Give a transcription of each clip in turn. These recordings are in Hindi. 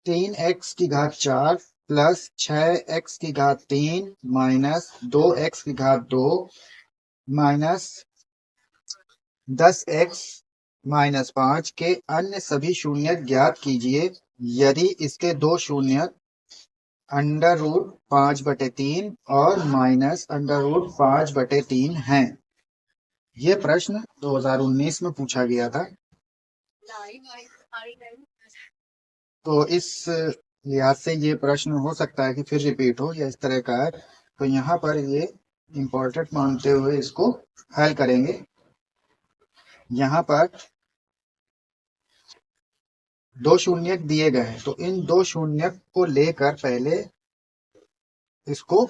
3x की घात 4 प्लस 6x की घात 3 माइनस 2x की घात 2 माइनस 10x-5 के अन्य सभी शून्य ज्ञात कीजिए यदि इसके दो शून्य √5/3 और माइनस √5/3 हैं। ये प्रश्न 2019 में पूछा गया था। तो इस लिहाज से ये प्रश्न हो सकता है कि फिर रिपीट हो या इस तरह का है, तो यहाँ पर ये इम्पोर्टेंट मानते हुए इसको हल करेंगे। यहाँ पर दो शून्य दिए गए हैं, तो इन दो शून्य को लेकर पहले इसको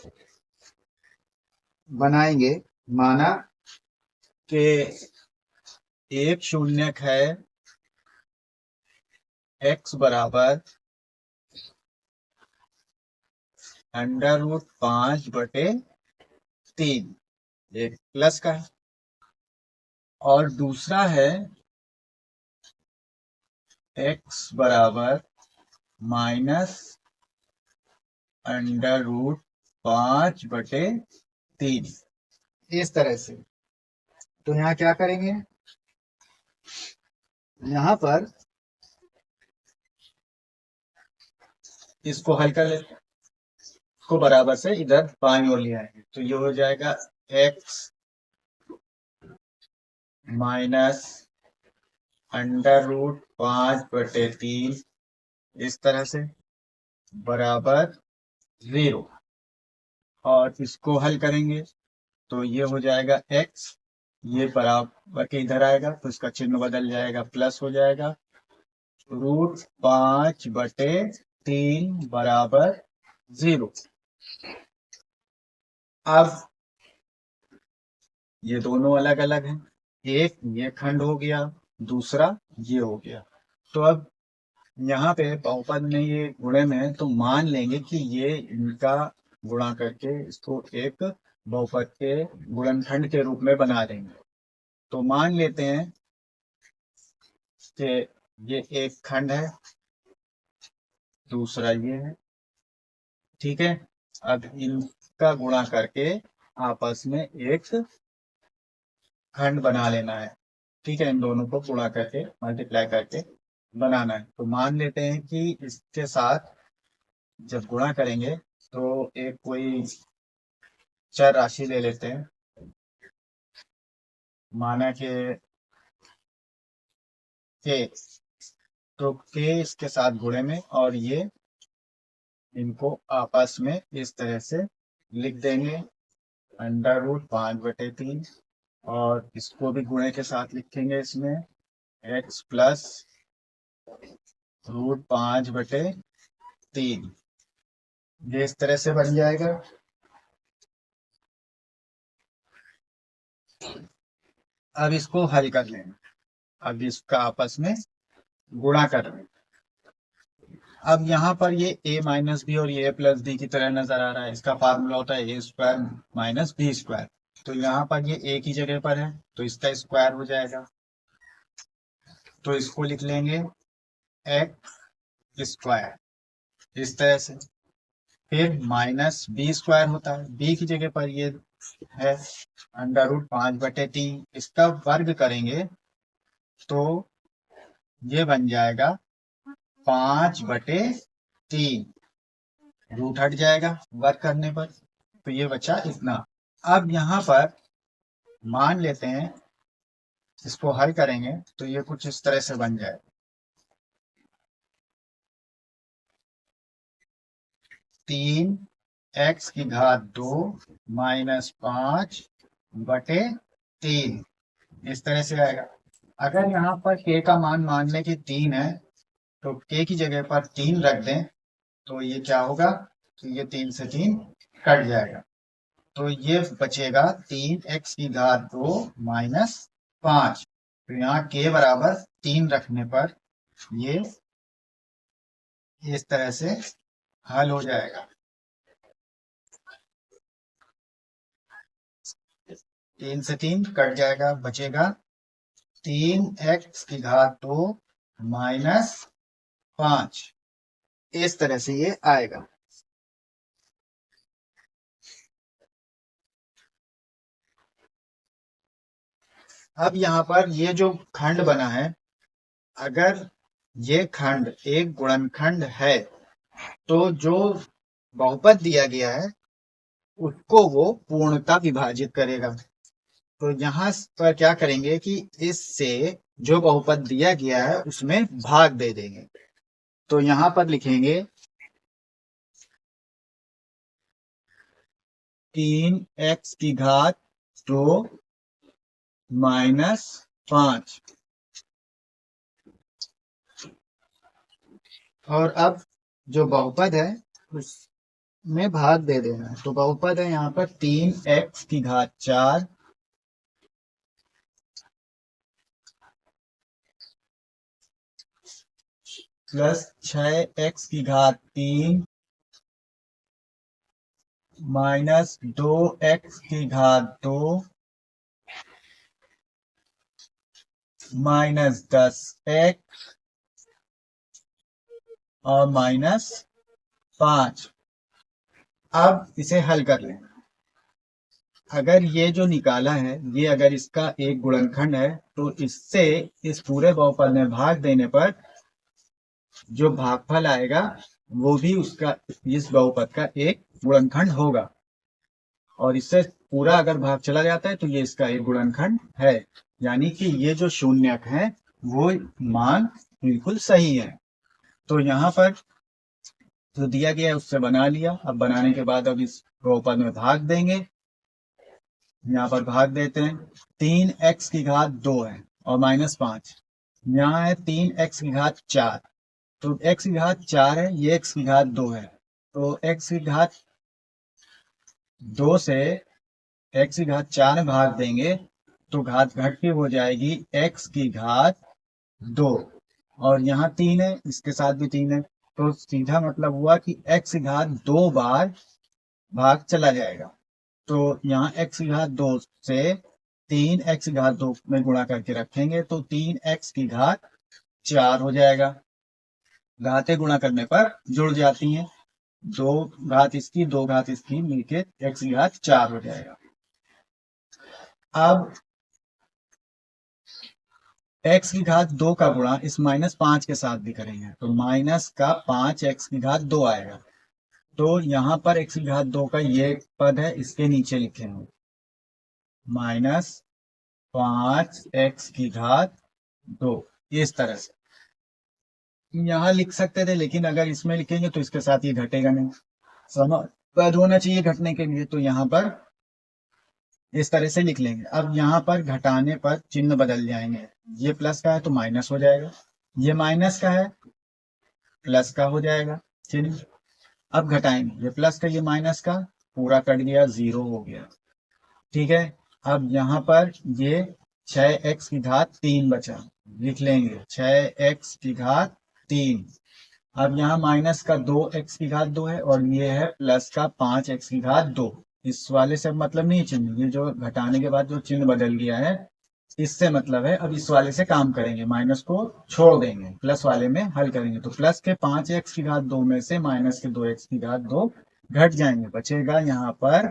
बनाएंगे। माना कि एक शून्य है x बराबर √5/3, एक प्लस का है, और दूसरा है x बराबर -√5/3, इस तरह से। तो यहाँ क्या करेंगे, यहाँ पर इसको हल कर लेते हैं, इसको बराबर से इधर बाईं ओर ले आएंगे, तो ये हो जाएगा x माइनस √5/3 इस तरह से बराबर 0, और इसको हल करेंगे तो ये हो जाएगा x, ये बराबर के इधर आएगा तो इसका चिन्ह बदल जाएगा, प्लस हो जाएगा, √5/3 बराबर 0। अब ये दोनों अलग अलग हैं, एक ये खंड हो गया, दूसरा ये हो गया। तो अब यहाँ पे बहुपद में ये गुणे में है, तो मान लेंगे कि ये इनका गुणा करके इसको एक बहुपद के गुणनखंड के रूप में बना देंगे। तो मान लेते हैं कि ये एक खंड है, दूसरा ये है, ठीक है। अब इनका गुणा करके आपस में एक खंड बना लेना है, ठीक है। इन दोनों को गुणा करके मल्टीप्लाई करके बनाना है। तो मान लेते हैं कि इसके साथ जब गुणा करेंगे तो एक कोई चर राशि ले लेते हैं, माना कि के, तो के इसके साथ गुणे में, और ये इनको आपस में इस तरह से लिख देंगे √5/3, और इसको भी गुणे के साथ लिखेंगे, इसमें x प्लस √5/3, ये इस तरह से बन जाएगा। अब इसको हल कर लेंगे, अब इसका आपस में गुणा कर लेंगे। अब यहाँ पर ये a-b और ये a+b की तरह नजर आ रहा है, इसका फार्मूला होता है a² - b²। तो यहाँ पर ये a की जगह पर है तो इसका स्क्वायर हो जाएगा, तो इसको लिख लेंगे x² इस तरह से। फिर -b² होता है, b की जगह पर ये है √5/3, इसका वर्ग करेंगे तो ये बन जाएगा 5/3, रूट हट जाएगा वर्ग करने पर, तो ये बचा इतना। अब यहाँ पर मान लेते हैं, इसको हल करेंगे तो ये कुछ इस तरह से बन जाए, 3x की घात 2 -5/3 इस तरह से आएगा। अगर यहाँ पर k का मान लें कि 3 है, तो k की जगह पर 3 रख दें तो ये क्या होगा, तो ये 3 से 3 कट जाएगा, तो ये बचेगा 3x की घात 2 -5। तो यहाँ k बराबर 3 रखने पर ये इस तरह से हल हो जाएगा। 3 से 3 कट जाएगा, बचेगा 3x की घात 2 -5। इस तरह से ये आएगा। अब यहाँ पर ये जो खंड बना है, अगर ये खंड एक गुणनखंड है तो जो बहुपद दिया गया है उसको वो पूर्णतः विभाजित करेगा। तो यहाँ पर क्या करेंगे कि इससे जो बहुपद दिया गया है उसमें भाग दे देंगे। तो यहाँ पर लिखेंगे 3x की घात 2 माइनस 5। और अब जो बहुपद है उसमें भाग दे देना है। तो बहुपद है यहाँ पर 3x की घात 4 प्लस 6x की घात 3 माइनस 2x की घात 2 माइनस 10x और माइनस 5। अब इसे हल कर लें। अगर ये जो निकाला है ये अगर इसका एक गुणनखंड है तो इससे इस पूरे बहुपद में भाग देने पर जो भागफल आएगा वो भी उसका इस बहुपद का एक गुणनखंड होगा। और इससे पूरा अगर भाग चला जाता है तो ये इसका एक गुणनखंड है। यानी कि ये जो शून्यक है वो मान बिल्कुल सही है। तो यहाँ पर जो दिया गया है उससे बना लिया। अब बनाने के बाद अब इस बहुपद में भाग देंगे। यहाँ पर भाग देते हैं। 3x की घात 2 है और माइनस 5। यहाँ है 3x की घात 4। तो x की घात 4 है, ये x की घात 2 है। तो x की घात 2 से x की घात 4 में भाग देंगे तो घात घट के हो जाएगी x की घात 2। और यहाँ 3 है, इसके साथ भी 3 है। तो सीधा मतलब हुआ कि x की घात 2 बार भाग चला जाएगा। तो यहाँ x की घात 2 से 3x की घात 2 में गुणा करके रखेंगे तो 3x की घात 4 हो जाएगा। घातें गुणा करने पर जुड़ जाती हैं। 2 घात इसकी 2 घात इसकी मिलके x की घात 4 हो जाएगा। अब x की घात 2 का गुणा इस माइनस 5 के साथ भी करेंगे तो माइनस का 5x की घात 2 आएगा। तो यहाँ पर x की घात 2 का ये पद है, इसके नीचे लिखेंगे माइनस 5x की घात 2। इस तरह से यहाँ लिख सकते थे, लेकिन अगर इसमें लिखेंगे तो इसके साथ ये घटेगा नहीं। समझ पद होना चाहिए घटने के लिए। तो यहाँ पर इस तरह से लिख लेंगे। अब यहाँ पर घटाने पर चिन्ह बदल जाएंगे। ये प्लस का है तो माइनस हो जाएगा, ये माइनस का है प्लस का हो जाएगा चिन्ह। अब घटाएंगे, ये प्लस का ये माइनस का पूरा कट गया, 0 हो गया। ठीक है। अब यहाँ पर ये 6x की घात 3 बचा, लिख लेंगे 6x की घात 3। अब यहाँ माइनस का 2x की घात 2 है और ये है प्लस का 5x की घात 2। इस वाले से मतलब नहीं चिन्ह, ये जो घटाने के बाद जो चिन्ह बदल गया है इससे मतलब है। अब इस वाले से काम करेंगे, माइनस को छोड़ देंगे, प्लस वाले में हल करेंगे। तो प्लस के 5x की घात 2 में से माइनस के 2x की घात 2 घट जाएंगे। बचेगा यहाँ पर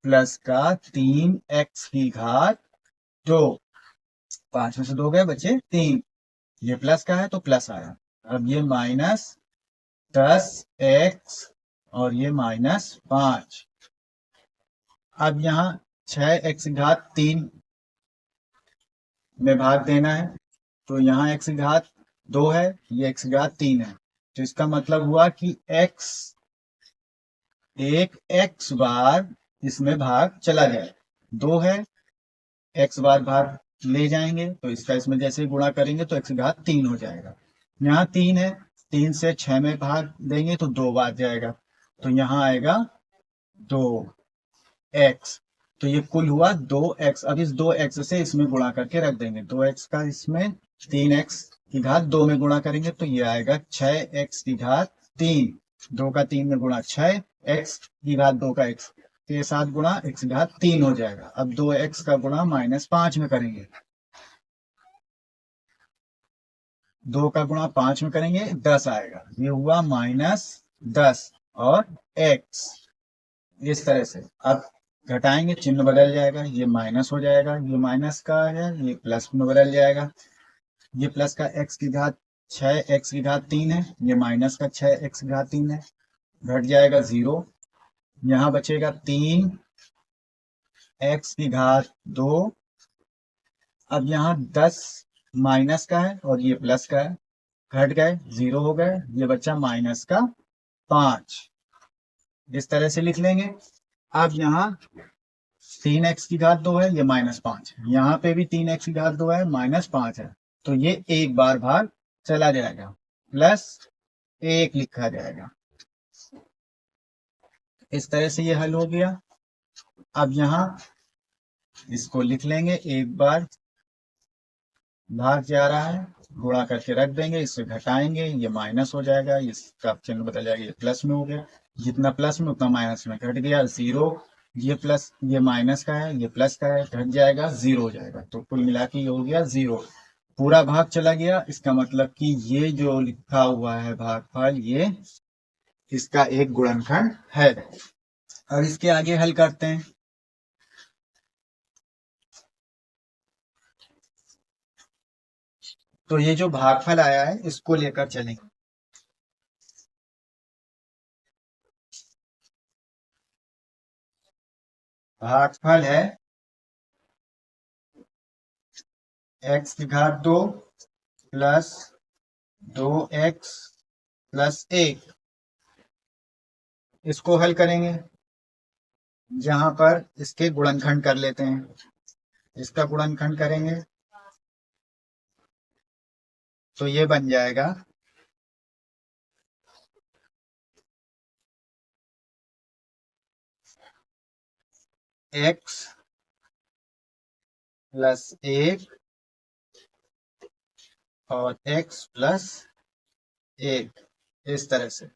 प्लस का 3x की घात 2। 5 में से 2 गए, बचे 3। ये प्लस का है तो प्लस आया। अब ये माइनस 10x और ये माइनस 5। अब यहाँ 6x की घात 3 में भाग देना है तो यहाँ x की घात 2 है, ये x की घात 3 है। तो इसका मतलब हुआ कि x एक x बार इसमें भाग चला जाए। 2 है, x बार भाग ले जाएंगे तो इसका इसमें जैसे गुणा करेंगे तो x की घात 3 हो जाएगा। यहाँ 3 है, 3 से 6 में भाग देंगे तो 2 बार जाएगा। तो यहाँ आएगा 2x। तो ये कुल हुआ 2x। अब इस 2x से इसमें गुणा करके रख देंगे। 2x का इसमें 3x की घात 2 में गुणा करेंगे तो ये आएगा 6x की घात 3। 2 का 3 में गुणा 6, x की घात 2 का x के साथ गुणा x की घात 3 हो जाएगा। अब 2x का गुणा माइनस 5 में करेंगे 2 का गुणा 5 में करेंगे 10 आएगा, ये हुआ -10 और x। इस तरह से अब घटाएंगे, चिन्ह बदल जाएगा, ये माइनस हो जाएगा, ये माइनस का है ये प्लस में बदल जाएगा, ये प्लस का x की घात 6x की घात 3 है, ये माइनस का 6x की घात 3 है, घट जाएगा 0, यहाँ बचेगा 3x की घात 2। अब यहाँ 10 माइनस का है और ये प्लस का है, घट गए 0 हो गए, ये बच्चा माइनस का 5। इस तरह से लिख लेंगे। अब यहाँ 3x की घात 2 है, ये -5, यहाँ पे भी 3x की घात 2 है, -5 है, तो ये एक बार भाग चला जाएगा, +1 लिखा जाएगा। इस तरह से ये हल हो गया। अब यहाँ इसको लिख लेंगे, एक बार भाग जा रहा है, गुणा करके रख देंगे, इससे घटाएंगे, ये माइनस हो जाएगा, इसका चिन्ह बदल जाएगा, ये प्लस में हो गया, जितना प्लस में उतना माइनस में, घट गया 0, ये प्लस ये माइनस का है, ये प्लस का है, घट जाएगा 0 हो जाएगा, तो कुल मिला के ये हो गया 0, पूरा भाग चला गया। इसका मतलब कि ये जो लिखा हुआ है भागफल, ये इसका एक गुणनखंड है। और इसके आगे हल करते हैं। तो ये जो भागफल आया है इसको लेकर चलेंगे। भागफल है x की घात 2 प्लस 2x प्लस 1। इसको हल करेंगे, जहां पर इसके गुणनखंड कर लेते हैं। इसका गुणनखंड करेंगे तो ये बन जाएगा x प्लस 1 और x प्लस 1। इस तरह से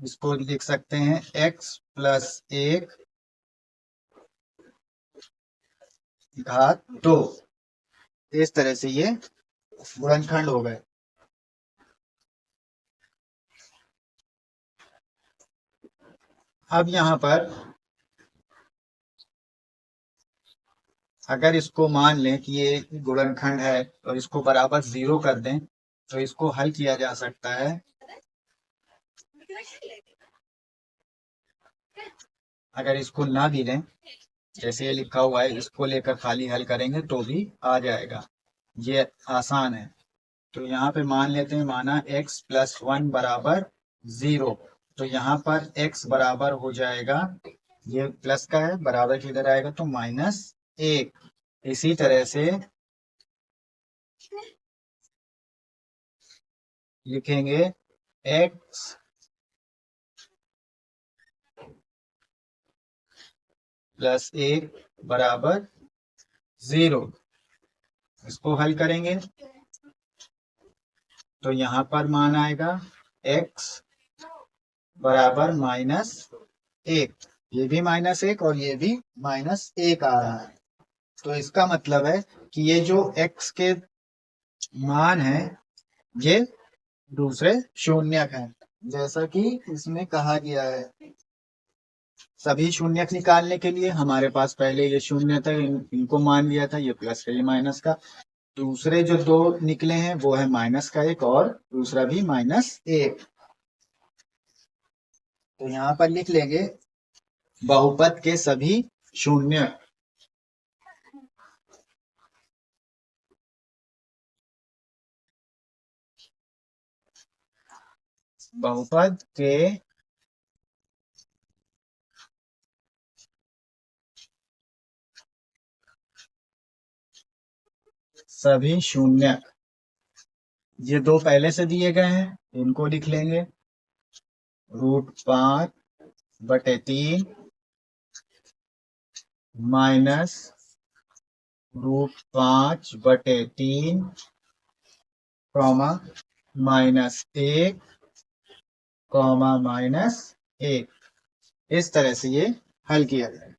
इसको लिख सकते हैं x प्लस 1 घात 2। इस तरह से ये गुणनखंड हो गए। अब यहाँ पर अगर इसको मान लें कि ये गुणनखंड है और इसको बराबर 0 कर दें तो इसको हल किया जा सकता है। अगर इसको ना भी लें, जैसे ये लिखा हुआ है, इसको लेकर खाली हल करेंगे तो भी आ जाएगा, ये आसान है। तो यहाँ पे मान लेते हैं, माना x प्लस 1 बराबर 0, तो यहाँ पर x बराबर हो जाएगा, ये प्लस का है, बराबर किधर आएगा तो -1। इसी तरह से लिखेंगे x प्लस 1 बराबर 0। इसको हल करेंगे तो यहाँ पर मान आएगा x बराबर -1। ये भी -1 और ये भी -1 आ रहा है। तो इसका मतलब है कि ये जो x के मान है ये दूसरे शून्यक हैं, जैसा कि इसमें कहा गया है। सभी शून्यक निकालने के लिए हमारे पास पहले ये शून्य था, इनको मान लिया था, ये प्लस का ये माइनस का। दूसरे जो दो निकले हैं वो है -1 और दूसरा भी -1। तो यहाँ पर लिख लेंगे बहुपद के सभी शून्य। बहुपद के सभी शून्य, ये दो पहले से दिए गए हैं, इनको लिख लेंगे। √5/3 माइनस √5/3 -1 -1। इस तरह से ये हल किया जाए।